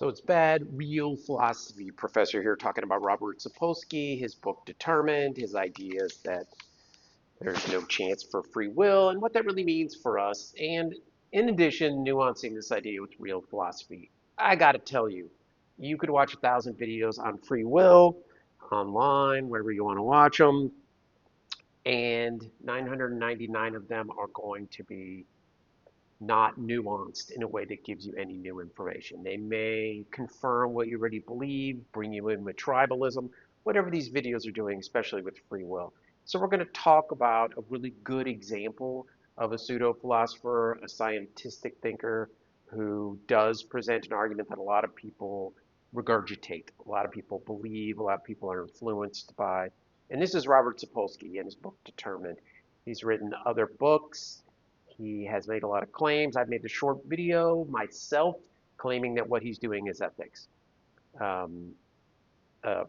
So it's bad, real philosophy professor here talking about Robert Sapolsky, his book Determined, his ideas that there's no chance for free will and what that really means for us. And in addition, nuancing this idea with real philosophy. I got to tell you, you could watch 1,000 videos on free will online, wherever you want to watch them, and 999 of them are going to be not nuanced in a way that gives you any new information. They may confirm what you already believe, bring you in with tribalism, whatever these videos are doing, especially with free will. So we're going to talk about a really good example of a pseudo-philosopher, a scientific thinker who does present an argument that a lot of people regurgitate, a lot of people believe, a lot of people are influenced by. And this is Robert Sapolsky in his book Determined. He's written other books. He has made a lot of claims. I've made a short video myself claiming that what he's doing is ethics. Um, uh,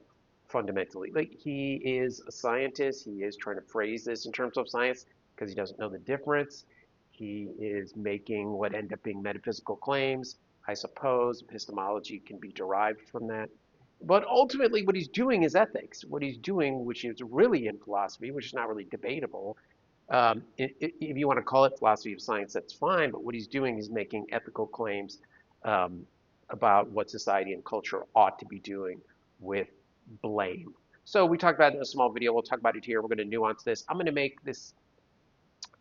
Fundamentally, like he is a scientist. He is trying to phrase this in terms of science because he doesn't know the difference. He is making what end up being metaphysical claims. I suppose epistemology can be derived from that. But ultimately, what he's doing is ethics. What he's doing, which is really in philosophy, which is not really debatable, if you want to call it philosophy of science, that's fine. But what he's doing is making ethical claims um, about what society and culture ought to be doing with blame. So we talked about it in a small video. We'll talk about it here. We're going to nuance this. I'm going to make this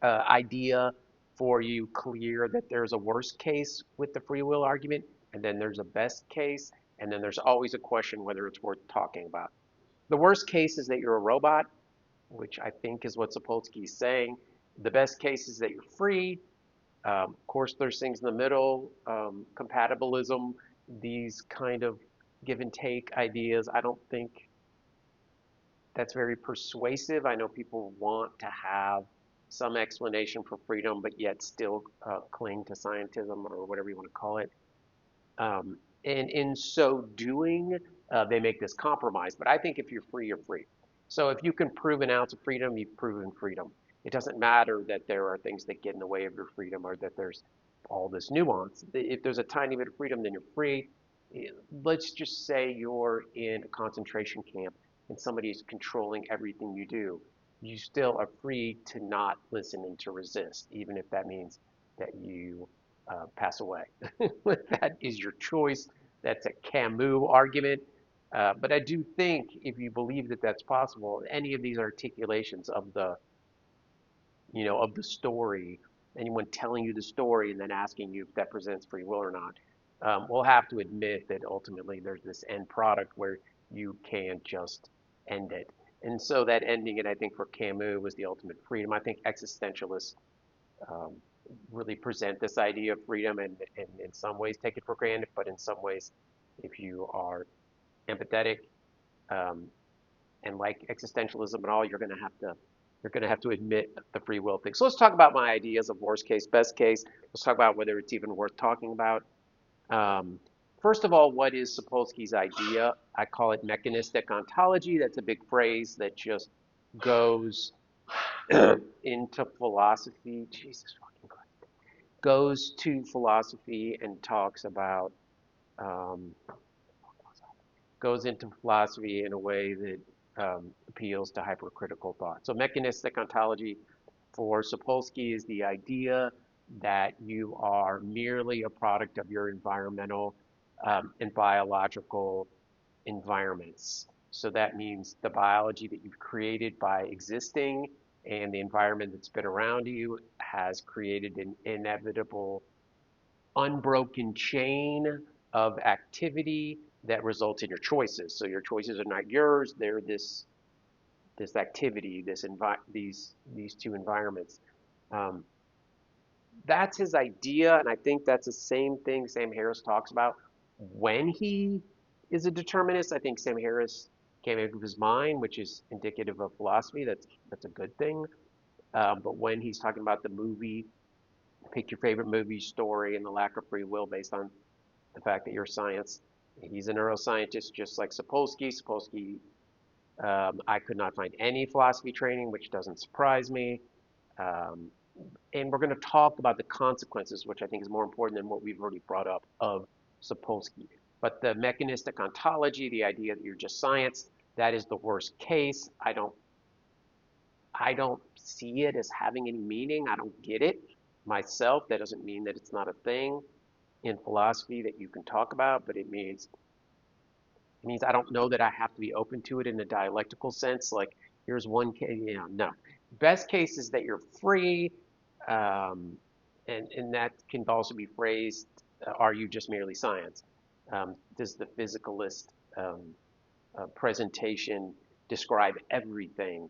idea for you clear that there's a worst case with the free will argument, and then there's a best case, and then there's always a question whether it's worth talking about. The worst case is that you're a robot, which I think is what Sapolsky is saying. The best case is that you're free. Of course, there's things in the middle, compatibilism, these kind of give and take ideas. I don't think that's very persuasive. I know people want to have some explanation for freedom, but yet still cling to scientism or whatever you want to call it. And in so doing, they make this compromise. But I think if you're free, you're free. So if you can prove an ounce of freedom, you've proven freedom. It doesn't matter that there are things that get in the way of your freedom or that there's all this nuance. If there's a tiny bit of freedom, then you're free. Let's just say you're in a concentration camp and somebody is controlling everything you do. You still are free to not listen and to resist, even if that means that you pass away. That is your choice. That's a Camus argument. But I do think if you believe that that's possible, any of these articulations of the story, anyone telling you the story and then asking you if that presents free will or not, we'll have to admit that ultimately there's this end product where you can't just end it. And so that ending it, I think, for Camus was the ultimate freedom. I think existentialists um, really present this idea of freedom and in some ways take it for granted, but in some ways, if you are empathetic um, and like existentialism and all, you're going to have to admit the free will thing. So let's talk about my ideas of worst case, best case. Let's talk about whether it's even worth talking about. Um, First of all, what is Sapolsky's idea? I call it mechanistic ontology. That's a big phrase that just goes into philosophy. Jesus fucking Christ. Goes to philosophy and talks about, um, goes into philosophy in a way that appeals to hypercritical thought. So mechanistic ontology for Sapolsky is the idea that you are merely a product of your environmental and biological environments. So that means the biology that you've created by existing and the environment that's been around you has created an inevitable, unbroken chain of activity that results in your choices. So your choices are not yours; they're this activity, these two environments. Um, that's his idea, and I think that's the same thing Sam Harris talks about when he is a determinist. I think Sam Harris came out of his mind, which is indicative of philosophy. That's a good thing. But when he's talking about the movie, pick your favorite movie story and the lack of free will based on the fact that you're science. He's a neuroscientist just like Sapolsky. Sapolsky, I could not find any philosophy training, which doesn't surprise me. Um, and we're going to talk about the consequences, which I think is more important than what we've already brought up of Sapolsky. But the mechanistic ontology, the idea that you're just science, that is the worst case. I don't see it as having any meaning. I don't get it myself. That doesn't mean that it's not a thing in philosophy that you can talk about, but it means I don't know that I have to be open to it in a dialectical sense. Like, here's one case, no. Best case is that you're free, and that can also be phrased, are you just merely science? Does the physicalist um, presentation describe everything?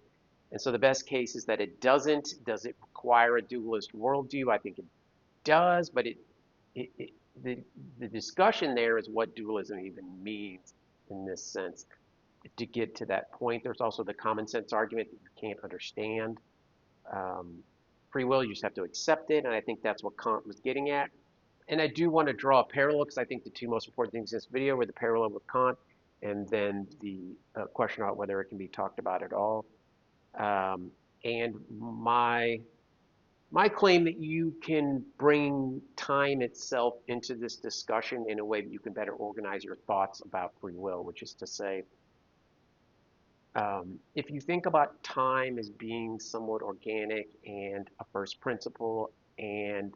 And so the best case is that it doesn't. Does it require a dualist worldview? I think it does, but it the discussion there is what dualism even means in this sense. To get to that point, there's also the common sense argument that you can't understand um, free will. You just have to accept it, and I think that's what Kant was getting at. And I do want to draw a parallel because I think the two most important things in this video were the parallel with Kant and then the question about whether it can be talked about at all. And my claim that you can bring time itself into this discussion in a way that you can better organize your thoughts about free will, which is to say, if you think about time as being somewhat organic and a first principle and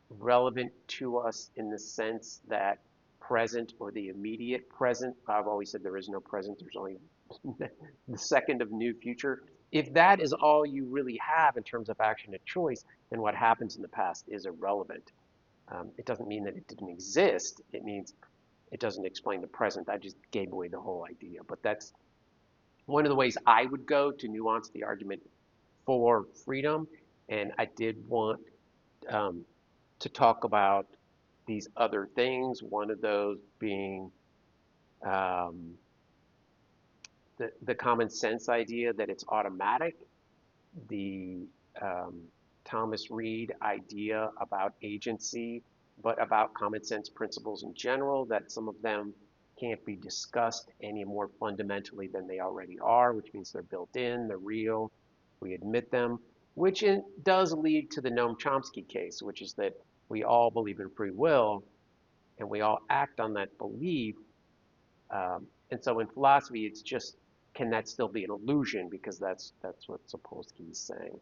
relevant to us in the sense that present or the immediate present, I've always said there is no present, there's only the second of new future. If that is all you really have in terms of action and choice, then what happens in the past is irrelevant. It doesn't mean that it didn't exist. It means it doesn't explain the present. I just gave away the whole idea. But that's one of the ways I would go to nuance the argument for freedom. And I did want to talk about these other things. One of those being um, the common sense idea that it's automatic, the Thomas Reid idea about agency, but about common sense principles in general, that some of them can't be discussed any more fundamentally than they already are, which means they're built in, they're real, we admit them, which does lead to the Noam Chomsky case, which is that we all believe in free will and we all act on that belief. And so in philosophy, it's just, can that still be an illusion? Because that's what Sapolsky is saying,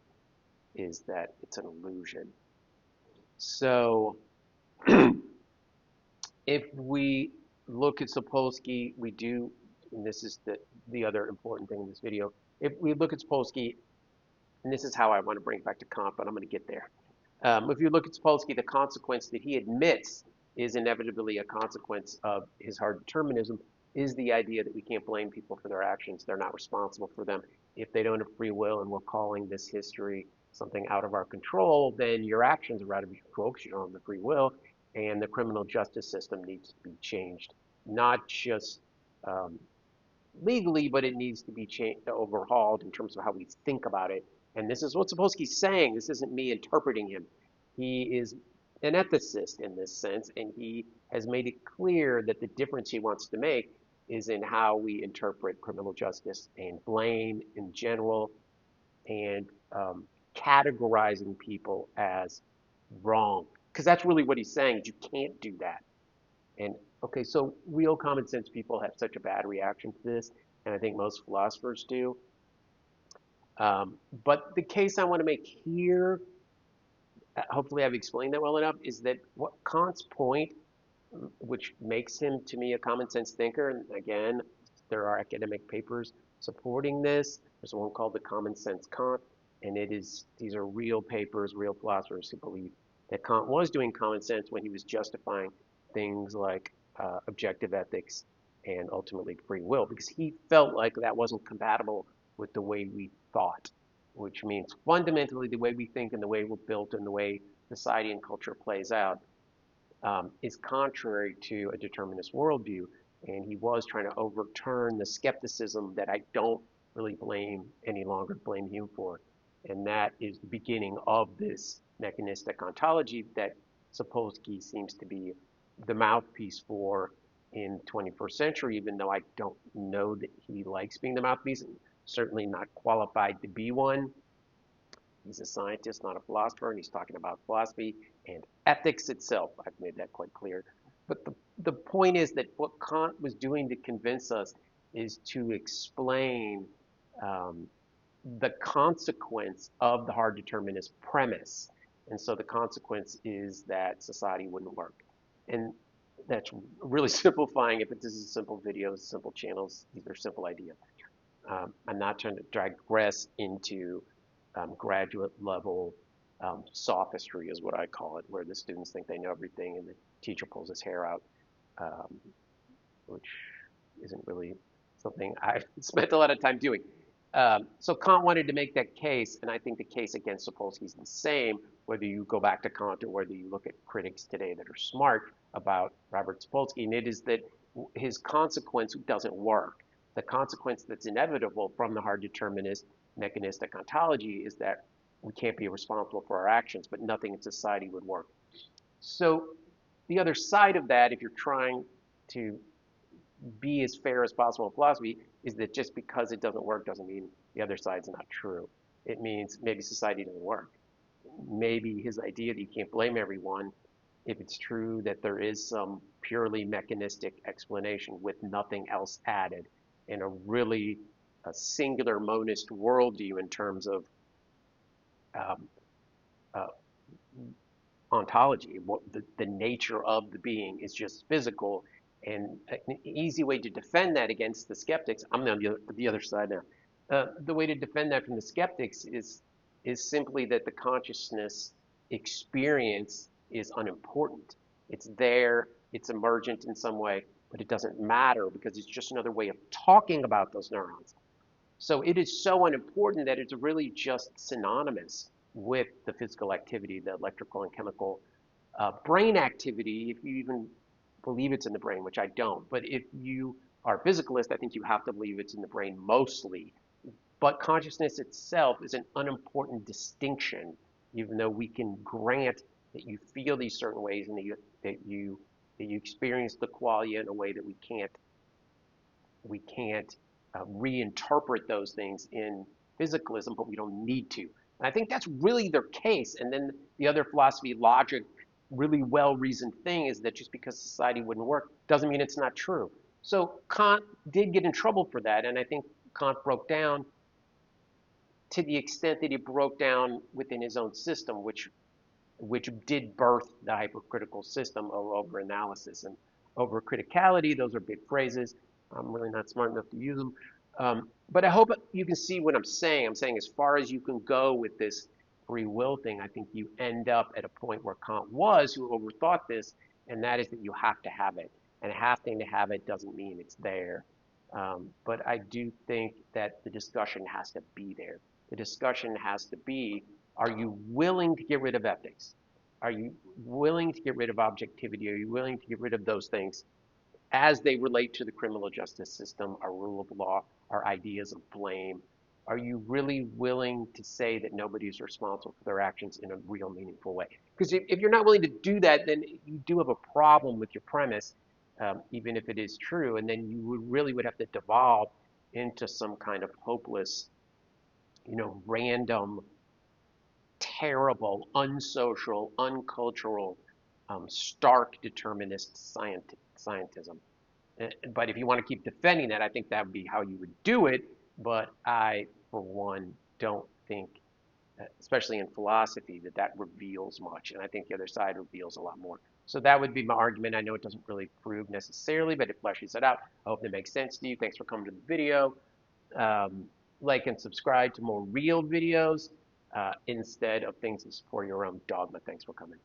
is that it's an illusion. So if we look at Sapolsky, we do, and this is the other important thing in this video, if we look at Sapolsky, and this is how I want to bring it back to Kant, but I'm going to get there. If you look at Sapolsky, the consequence that he admits is inevitably a consequence of his hard determinism is the idea that we can't blame people for their actions. They're not responsible for them. If they don't have free will and we're calling this history something out of our control, then your actions are out of your control because you don't have the free will, and the criminal justice system needs to be changed. Not just legally, but it needs to be overhauled in terms of how we think about it. And this is what Sapolsky's saying. This isn't me interpreting him. He is an ethicist in this sense, and he has made it clear that the difference he wants to make is in how we interpret criminal justice and blame in general, and categorizing people as wrong. Because that's really what he's saying, is you can't do that. And okay, so real common sense people have such a bad reaction to this, and I think most philosophers do. But the case I want to make here, hopefully I've explained that well enough, is that what Kant's point, which makes him to me a common sense thinker, and again, there are academic papers supporting this. There's one called The Common Sense Kant, and these are real papers, real philosophers who believe that Kant was doing common sense when he was justifying things like objective ethics and ultimately free will, because he felt like that wasn't compatible with the way we thought, which means fundamentally the way we think and the way we're built and the way society and culture plays out is contrary to a determinist worldview. And he was trying to overturn the skepticism that I don't really any longer blame him for. And that is the beginning of this mechanistic ontology that Sapolsky seems to be the mouthpiece for in 21st century, even though I don't know that he likes being the mouthpiece, and certainly not qualified to be one. He's a scientist, not a philosopher, and he's talking about philosophy and ethics itself. I've made that quite clear. But the point is that what Kant was doing to convince us is to explain um, the consequence of the hard determinist premise. And so the consequence is that society wouldn't work. And that's really simplifying it, but this is simple videos, simple channels. These are simple ideas. I'm not trying to digress into graduate level sophistry is what I call it, where the students think they know everything and the teacher pulls his hair out, um, which isn't really something I've spent a lot of time doing. So Kant wanted to make that case, and I think the case against Sapolsky is the same, whether you go back to Kant or whether you look at critics today that are smart about Robert Sapolsky, and it is that his consequence doesn't work. The consequence that's inevitable from the hard determinist mechanistic ontology is that we can't be responsible for our actions, but nothing in society would work. So the other side of that, if you're trying to be as fair as possible in philosophy, is that just because it doesn't work doesn't mean the other side's not true. It means maybe society doesn't work. Maybe his idea that you can't blame everyone, if it's true that there is some purely mechanistic explanation with nothing else added, and a singular monist worldview in terms of um, uh, ontology, what the nature of the being is just physical. And an easy way to defend that against the skeptics, I'm on the other side now. The way to defend that from the skeptics is simply that the consciousness experience is unimportant. It's there, it's emergent in some way, but it doesn't matter because it's just another way of talking about those neurons. So it is so unimportant that it's really just synonymous with the physical activity, the electrical and chemical brain activity, if you even believe it's in the brain, which I don't. But if you are a physicalist, I think you have to believe it's in the brain mostly. But consciousness itself is an unimportant distinction, even though we can grant that you feel these certain ways and that you experience the qualia in a way that we can't reinterpret those things in physicalism, but we don't need to. And I think that's really their case. And then the other philosophy logic, really well-reasoned thing is that just because society wouldn't work doesn't mean it's not true. So Kant did get in trouble for that, and I think Kant broke down to the extent that he broke down within his own system, which did birth the hypercritical system of overanalysis and overcriticality. Those are big phrases. I'm really not smart enough to use them. But I hope you can see what I'm saying. I'm saying as far as you can go with this free will thing, I think you end up at a point where Kant was, who overthought this, and that is that you have to have it. And having to have it doesn't mean it's there. But I do think that the discussion has to be there. The discussion has to be, are you willing to get rid of ethics? Are you willing to get rid of objectivity? Are you willing to get rid of those things as they relate to the criminal justice system, our rule of law, our ideas of blame? Are you really willing to say that nobody is responsible for their actions in a real meaningful way? Because if you're not willing to do that, then you do have a problem with your premise, even if it is true. And then you really would have to devolve into some kind of hopeless, random, terrible, unsocial, uncultural, stark determinist scientism. But if you want to keep defending that, I think that would be how you would do it. But I, for one, don't think, especially in philosophy, that reveals much. And I think the other side reveals a lot more. So that would be my argument. I know it doesn't really prove necessarily, but it fleshes it out. I hope that makes sense to you. Thanks for coming to the video. Like and subscribe to more real videos instead of things that support your own dogma. Thanks for coming.